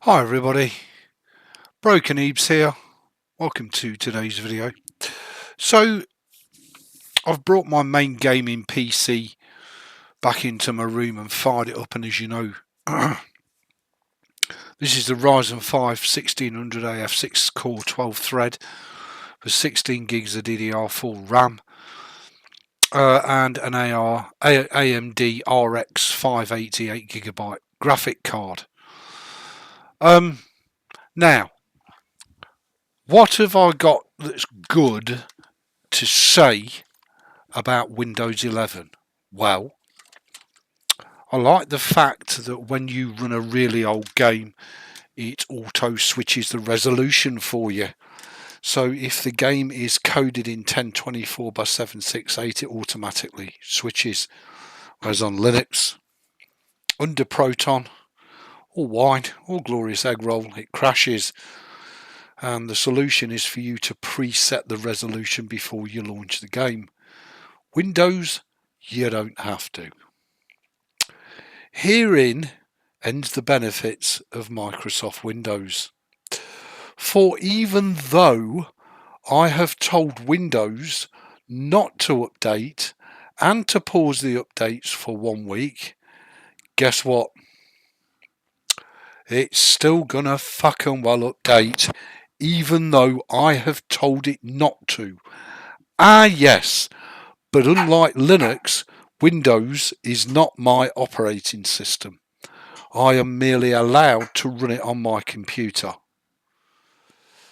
Hi everybody, Broken Ebeez here. Welcome to today's video. So I've brought my main gaming PC back into my room and fired it up, and as you know this is the Ryzen 5 1600 AF6 core 12 thread with 16 gigs of DDR3 Ram and an AMD RX 588 GB graphic card. Now, what have I got that's good to say about Windows 11? Well, I like the fact that when you run a really old game, it auto switches the resolution for you. So if the game is coded in 1024 by 768, it automatically switches. Whereas on Linux, under Proton, or wine, or glorious egg roll, it crashes. And the solution is for you to preset the resolution before you launch the game. Windows, you don't have to. Herein ends the benefits of Microsoft Windows. For even though I have told Windows not to update and to pause the updates for 1 week, guess what? It's still gonna fucking well update, even though I have told it not to. Ah yes, but unlike Linux, Windows is not my operating system. I am merely allowed to run it on my computer.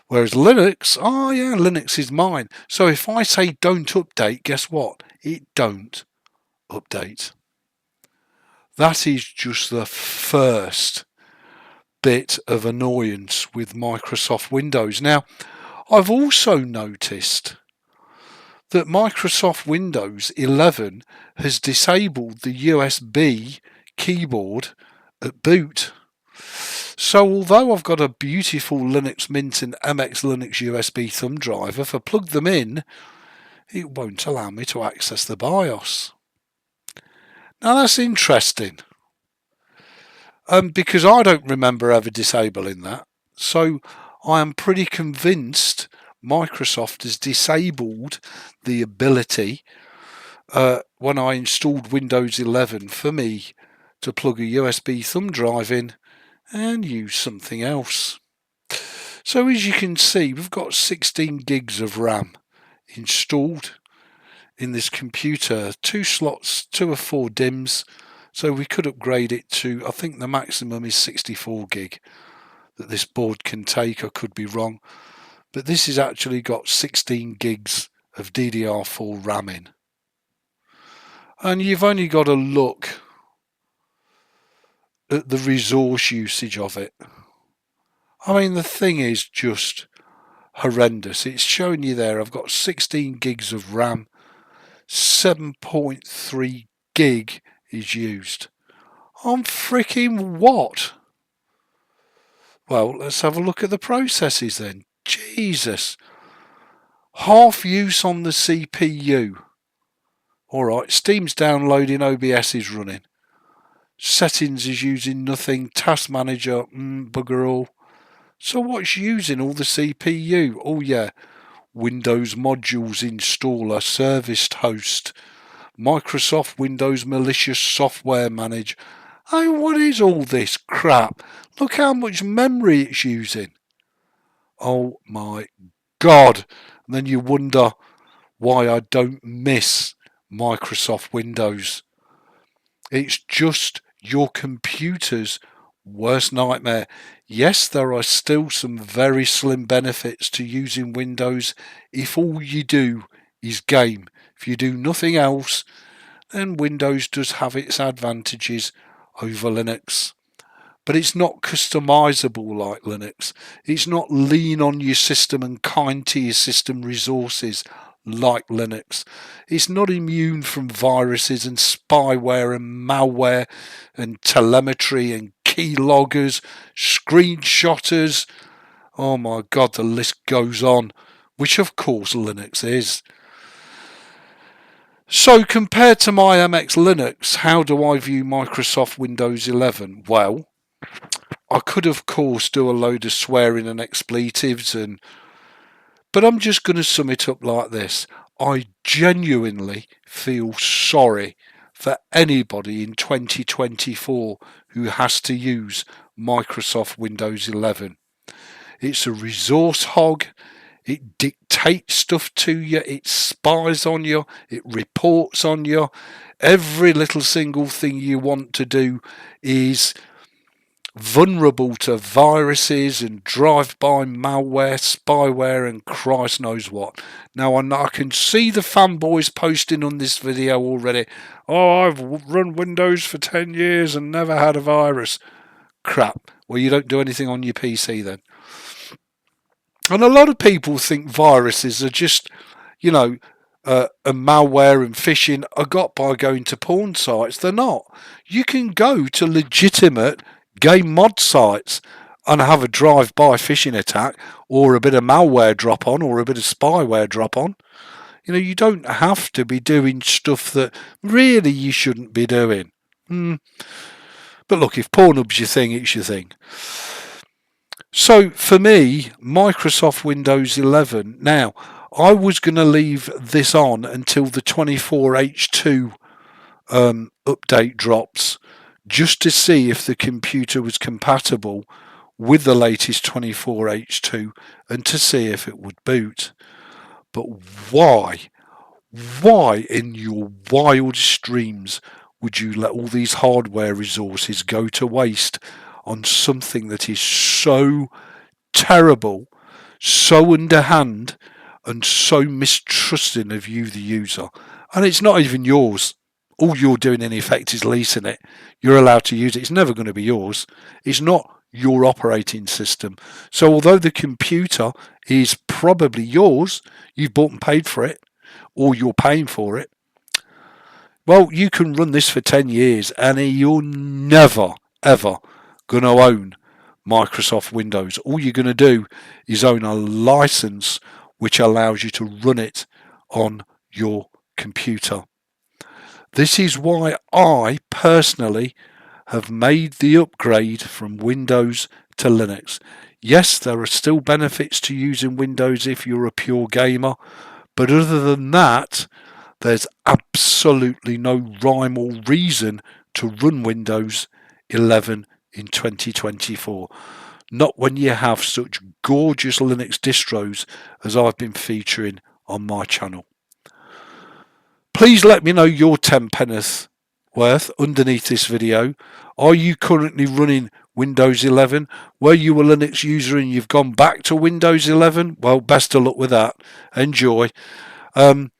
Whereas Linux, oh yeah, Linux is mine. So if I say don't update, guess what? It don't update. That is just the first bit of annoyance with Microsoft Windows. Now, I've also noticed that Microsoft Windows 11 has disabled the USB keyboard at boot. So although I've got a beautiful Linux Mint and MX Linux USB thumb drive, if I plug them in, it won't allow me to access the BIOS. Now that's interesting, because I don't remember ever disabling that. So I am pretty convinced Microsoft has disabled the ability when I installed Windows 11 for me to plug a USB thumb drive in and use something else. So as you can see, we've got 16 gigs of RAM installed in this computer, 2 slots, 2 or 4 DIMMs, so we could upgrade it to, I think the maximum is 64 gig that this board can take. I could be wrong, but this has actually got 16 gigs of DDR4 RAM in. And you've only got to look at the resource usage of it. I mean, the thing is just horrendous. It's showing you there, I've got 16 gigs of RAM, 7.3 gig is used. On freaking what? Well, let's have a look at the processes then. Jesus. Half use on the CPU. Alright, Steam's downloading, OBS is running. Settings is using nothing. Task Manager, bugger all. So what's using all the CPU? Oh yeah, Windows Modules Installer, Serviced Host, Microsoft Windows Malicious Software Manager. Oh, what is all this crap? Look how much memory it's using. Oh my God. And then you wonder why I don't miss Microsoft Windows. It's just your computer's worst nightmare. Yes, there are still some very slim benefits to using Windows if all you do is game. If you do nothing else, then Windows does have its advantages over Linux. But it's not customizable like Linux. It's not lean on your system and kind to your system resources like Linux. It's not immune from viruses and spyware and malware and telemetry and keyloggers, screenshotters. Oh my God, the list goes on, which of course Linux is. So compared to my MX Linux, how do I view Microsoft Windows 11? Well, I could, of course, do a load of swearing and expletives, but I'm just going to sum it up like this. I genuinely feel sorry for anybody in 2024 who has to use Microsoft Windows 11. It's a resource hog. It dictates stuff to you. It spies on you. It reports on you. Every little single thing you want to do is vulnerable to viruses and drive-by malware, spyware, and Christ knows what. Now I can see the fanboys posting on this video already. Oh, I've run Windows for 10 years and never had a virus. Crap. Well, you don't do anything on your PC then. And a lot of people think viruses are just, you know, and malware and phishing are got by going to porn sites. They're not. You can go to legitimate game mod sites and have a drive-by phishing attack or a bit of malware drop on or a bit of spyware drop on. You know, you don't have to be doing stuff that really you shouldn't be doing. But look, if Pornhub's your thing, it's your thing. So for me, Microsoft Windows 11. Now, I was going to leave this on until the 24H2 update drops, just to see if the computer was compatible with the latest 24H2 and to see if it would boot. But why in your wildest dreams would you let all these hardware resources go to waste on something that is so terrible, so underhand, and so mistrusting of you, the user? And it's not even yours. All you're doing in effect is leasing it. You're allowed to use it. It's never going to be yours. It's not your operating system. So although the computer is probably yours, you've bought and paid for it, or you're paying for it, well, you can run this for 10 years and you're never, ever going to own Microsoft Windows. All you're going to do is own a license which allows you to run it on your computer. This is why I personally have made the upgrade from Windows to Linux. Yes, there are still benefits to using Windows if you're a pure gamer, but other than that, there's absolutely no rhyme or reason to run Windows 11 in 2024. Not when you have such gorgeous Linux distros as I've been featuring on my channel. Please let me know your 10 penneth worth underneath this video. Are you currently running Windows 11? Were you a Linux user and you've gone back to Windows 11? Well, best of luck with that. Enjoy. And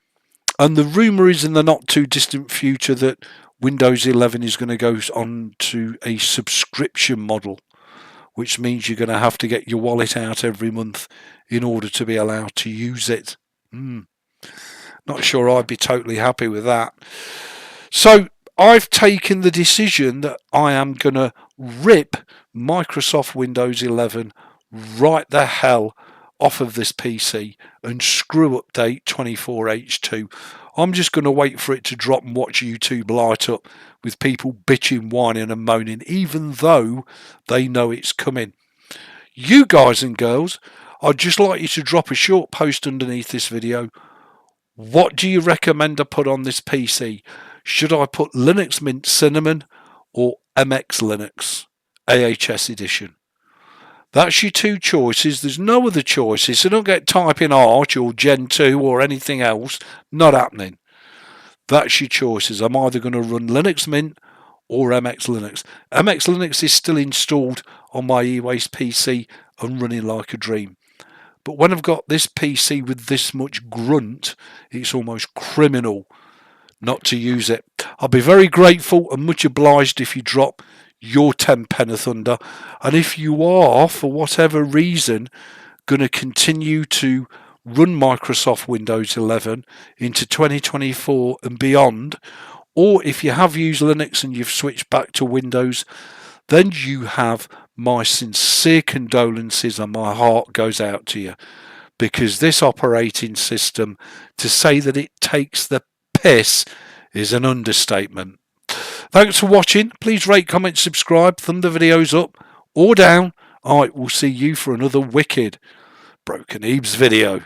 the rumour is in the not too distant future that Windows 11 is going to go on to a subscription model, which means you're going to have to get your wallet out every month in order to be allowed to use it. Not sure I'd be totally happy with that. So I've taken the decision that I am going to rip Microsoft Windows 11 right the hell off of this PC and screw update 24H2. I'm just going to wait for it to drop and watch YouTube light up with people bitching, whining and moaning, even though they know it's coming. You guys and girls, I'd just like you to drop a short post underneath this video. What do you recommend I put on this PC? Should I put Linux Mint Cinnamon or MX Linux AHS Edition? That's your two choices. There's no other choices. So don't get typing Arch or Gen 2 or anything else. Not happening. That's your choices. I'm either going to run Linux Mint or MX Linux. MX Linux is still installed on my eWaste PC and running like a dream. But when I've got this PC with this much grunt, it's almost criminal not to use it. I'll be very grateful and much obliged if you drop your 10 penneth under. And if you are, for whatever reason, going to continue to run Microsoft Windows 11 into 2024 and beyond, or if you have used Linux and you've switched back to Windows, then you have my sincere condolences and my heart goes out to you, because this operating system, to say that it takes the piss is an understatement. Thanks for watching. Please rate, comment, subscribe, thumb the videos up. or down, I will see you for another wicked Broken Ebeez video.